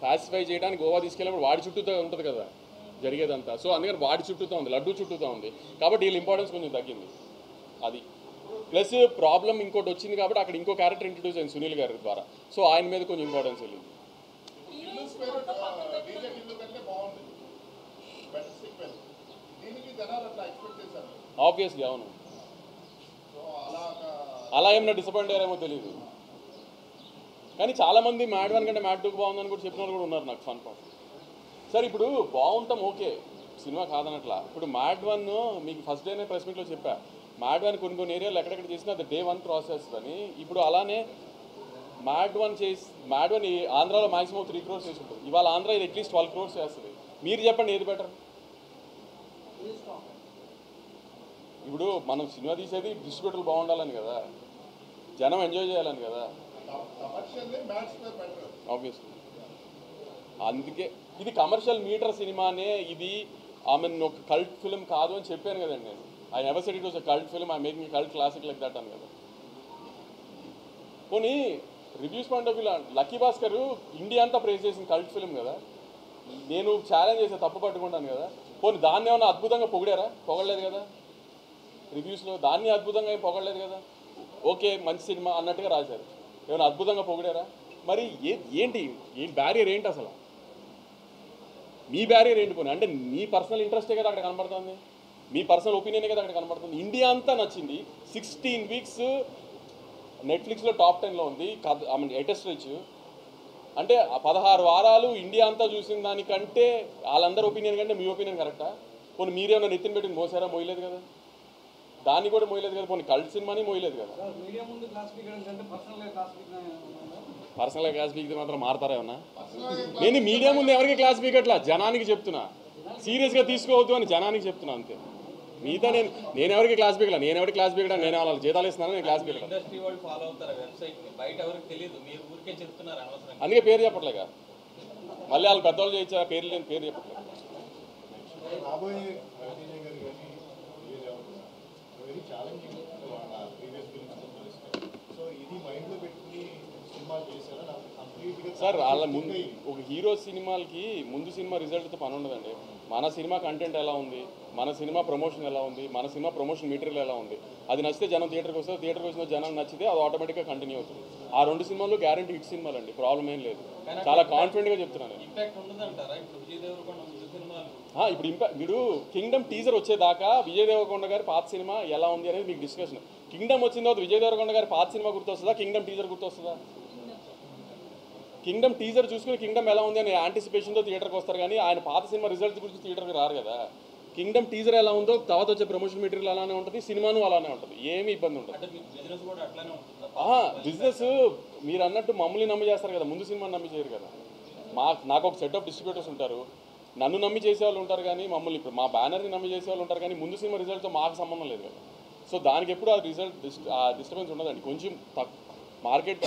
పాసిఫై చేయడానికి గోవా తీసుకెళ్ళినప్పుడు వాడి చుట్టూతో ఉంటుంది కదా జరిగేదంతా. సో అందుకని వాడి చుట్టూతో ఉంది, లడ్డూ చుట్టూతో ఉంది, కాబట్టి వీళ్ళ ఇంపార్టెన్స్ కొంచెం తగ్గింది. అది ప్లస్ ప్రాబ్లం ఇంకోటి వచ్చింది కాబట్టి అక్కడ ఇంకో క్యారెక్టర్ ఇంట్రడ్యూస్ అయింది సునీల్ గారి ద్వారా. సో ఆయన మీద కొంచెం ఇంపార్టెన్స్ వెళ్ళింది. ఆబ్వియస్లీ అవును, అలా ఏమన్నా డిసప్పాయింట్ అయ్యారేమో తెలియదు. కానీ చాలామంది మ్యాడ్ 1 కంటే మ్యాడ్ 2 బాగుందని కూడా చెప్పిన వాళ్ళు కూడా ఉన్నారు నాకు ఫన్ పాయింట్. సార్ ఇప్పుడు బాగుంటాం ఓకే, సినిమా కాదనట్లా. ఇప్పుడు మ్యాడ్ 1 మీకు ఫస్ట్ డేనే ప్రెస్ మీట్లో చెప్పా, మ్యాడ్ 1 కొన్ని ఏరియాలు ఎక్కడెక్కడ చేసినా అది day 1 ప్రాసెస్ అని. ఇప్పుడు అలానే మ్యాడ్ 1 ఆంధ్రాలో మాక్సిమం 3 crores చేసి ఉంటుంది. ఇవాళ ఆంధ్ర ఇది అట్లీస్ట్ 12 crores చేస్తుంది. మీరు చెప్పండి ఏది బెటర్? ఇప్పుడు మనం సినిమా తీసేది డిస్ట్రిబ్యూటర్లు బాగుండాలని కదా, జనం ఎంజాయ్ చేయాలని కదా, ఆబ్వియస్లీ. అందుకే ఇది కమర్షియల్ మీటర్ సినిమానే, ఇది ఒక కల్ట్ ఫిల్మ్ కాదు అని చెప్పాను కదండి నేను. I never said it was a cult film, I making cult classic like that అని కదా. పోనీ రివ్యూస్ పాయింట్ ఆఫ్ వ్యూలో లక్కీ భాస్కర్ ఇండియా అంతా ప్రేజ్ చేసిన కల్ట్ ఫిల్మ్ కదా, నేను ఛాలెంజ్ చేసే తప్పు పట్టుకుంటాను కదా. పోనీ దాన్ని ఏమైనా అద్భుతంగా పొగిడారా? పొగడలేదు కదా. రివ్యూస్లో దాన్ని అద్భుతంగా ఏం పొగడలేదు కదా. ఓకే మంచి సినిమా అన్నట్టుగా రాశారు, ఏమైనా అద్భుతంగా పొగిడారా? మరి ఏంటి బ్యారియర్ ఏంటి అసలు? మీ బ్యారియర్ ఏంటి? పోనీ అంటే మీ పర్సనల్ ఇంట్రెస్టే కదా అక్కడ కనబడుతుంది, మీ పర్సనల్ ఒపీనియనే కదా అక్కడ కనబడుతుంది. ఇండియా అంతా నచ్చింది, 16 weeks నెట్ఫ్లిక్స్లో top 10లో ఉంది, లేటెస్ట్ రీచ్. అంటే 16 వారాలు ఇండియా అంతా చూసిన దానికంటే వాళ్ళందరి ఒపీనియన్ కంటే మీ ఒపీనియన్ కరెక్టా? పోనీ మీరేమన్నా నెత్తిన పెట్టి మోసారా? మోయలేదు కదా, దాన్ని కూడా మోయలేదు కదా. పోనీ కల్ట్ సినిమాని మోయలేదు కదా. పర్సనల్గా క్లాస్ పీకితే మాత్రం మారతారా ఏమన్నా? నేను మీడియా ముందు ఎవరికి క్లాస్ పీకట్లా, జనానికి చెప్తున్నా, సీరియస్గా తీసుకోవద్దు అని జనానికి చెప్తున్నా అంతే. మిగతా నేను ఎవరికి క్లాస్ పీకలా, నేను ఎవరికి క్లాస్ పీకడా, నేను వాళ్ళ జీతాలు ఇస్తున్నాను, నేను క్లాస్ పీకలా. అందుకే పేరు చెప్పట్లేగా, మళ్ళీ వాళ్ళు పెద్దవాళ్ళు చేయించా పేరు లేని పేరు చెప్పట్లేదు. సార్ వాళ్ళ ముందు ఒక హీరో సినిమాలకి ముందు సినిమా రిజల్ట్తో పని ఉండదండి. మన సినిమా కంటెంట్ ఎలా ఉంది, మన సినిమా ప్రమోషన్ ఎలా ఉంది, మన సినిమా ప్రమోషన్ మెటీరియల్ ఎలా ఉంది, అది నచ్చితే జనం థియేటర్కి వస్తారు, థియేటర్కి వచ్చిన జనం నచ్చితే అది ఆటోమేటిక్గా కంటిన్యూ అవుతుంది. ఆ 2 సినిమాలు గ్యారంటీ హిట్ సినిమాలు అండి, ప్రాబ్లం ఏం లేదు. చాలా కాన్ఫిడెంట్గా చెప్తున్నాను. ఇప్పుడు మీరు కింగ్డమ్ టీజర్ వచ్చేదాకా విజయ్ దేవరకొండ గారి పాత సినిమా ఎలా ఉంది అనేది మీకు డిస్కషన్. కింగ్డమ్ వచ్చిన తర్వాత విజయ్ దేవరకొండ గారి పాత సినిమా గుర్తొస్తుందా, కింగ్డమ్ టీజర్ గుర్తొస్తుందా? కింగ్డమ్ టీజర్ చూసుకుని కింగ్డమ్ ఎలా ఉంది అని యాంటిసిపేషన్తో థియేటర్కి వస్తారు, కానీ ఆయన పాత సినిమా రిజల్ట్స్ గురించి థియేటర్కి రారు కదా. కింగ్డమ్ టీజర్ ఎలా ఉందో తర్వాత వచ్చే ప్రమోషన్ మెటీరియల్ అలానే ఉంటుంది, సినిమాను అలానే ఉంటుంది, ఏమీ ఇబ్బంది ఉంటుంది.
అంటే మీ బిజినెస్ కూడా అట్లానే ఉంటుందా?
బిజినెస్ మీరు అన్నట్టు మమ్మల్ని నమ్మి చేస్తారు కదా, ముందు సినిమాని నమ్మి చేయరు కదా. నాకు ఒక సెట్ ఆఫ్ డిస్ట్రిబ్యూటర్స్ ఉంటారు, నన్ను నమ్మి చేసేవాళ్ళు ఉంటారు, కానీ మమ్మల్ని ఇప్పుడు మా బ్యానర్ని నమ్మి చేసేవాళ్ళు ఉంటారు, కానీ ముందు సినిమా రిజల్ట్తో మాకు సంబంధం లేదు కదా. సో దానికి ఎప్పుడు ఆ డిస్టర్బెన్స్ ఉండదండి. కొంచెం మార్కెట్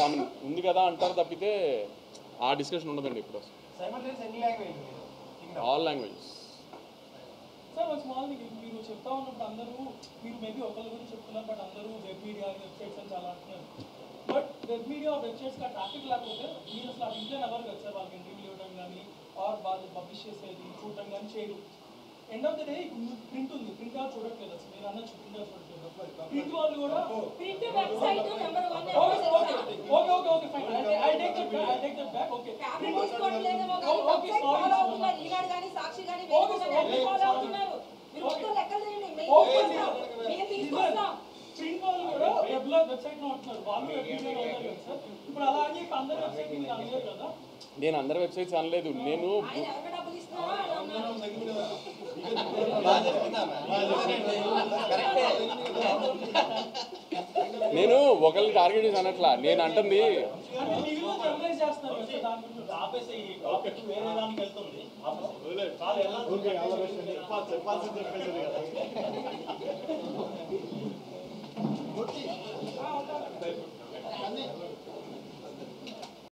ఉంది కదా అంటారు తప్పితే ఆ డిస్కషన్ ఉండదండి ఇప్పుడు. All languages.
సార్ ఒక స్మాల్ మీరు చెప్తా ఉన్నప్పుడు అందరూ మీరు మేబీ ఒకరి గురించి చెప్తున్నారు, బట్ అందరూ వెబ్ మీడియా వెబ్సైట్స్ అని చాలా అంటున్నారు. బట్ వెబ్ మీడియా వెబ్సైట్స్కి ట్రాఫిక్ లేకపోతే మీరు అసలు ఆ ఇంట్లో ఎవరు కదా సార్ వాళ్ళకి ఇంటర్వ్యూ ఇవ్వడం కానీ ఆర్ వాళ్ళు పబ్లిష్ చేసేది చూడటం కానీ చేయరు. ఎండ్ ఆఫ్ ద డే ఇప్పుడు ప్రింట్ ఉంది, ప్రింట్ వాళ్ళు చూడట్లేదు అసలు. మీరు అన్నట్టు ప్రింట్ వాళ్ళు చూడట్లేదు, ప్రింట్ వాళ్ళు కూడా
print website number 1
okay fine, I take that back. Okay
print తీసుకోవట్లేదేమో కానీ వెబ్సైట్ ఫాలో అవుతున్నారు. ఈనాడు కానీ సాక్షి కానీ ఫాలో అవుతున్నారు. మీరు మొత్తం లెక్కలు చేయండి. మేము తీసుకొస్తాం.
ప్రింట్ వాళ్ళు కూడా వెబ్సైట్ లో ఉంటున్నారు, వాళ్ళు వెబ్ మీడియాలో ఉన్నారు కదా సార్. ఇప్పుడు అలా అని చెప్పి అందరి వెబ్సైట్ మీరు అనలేదు కదా.
నేను అందరి వెబ్సైట్స్ అనలేదు. నేను నేను ఒకరిని టార్గెట్ చేసి అనట్లా, నేను అంటుంది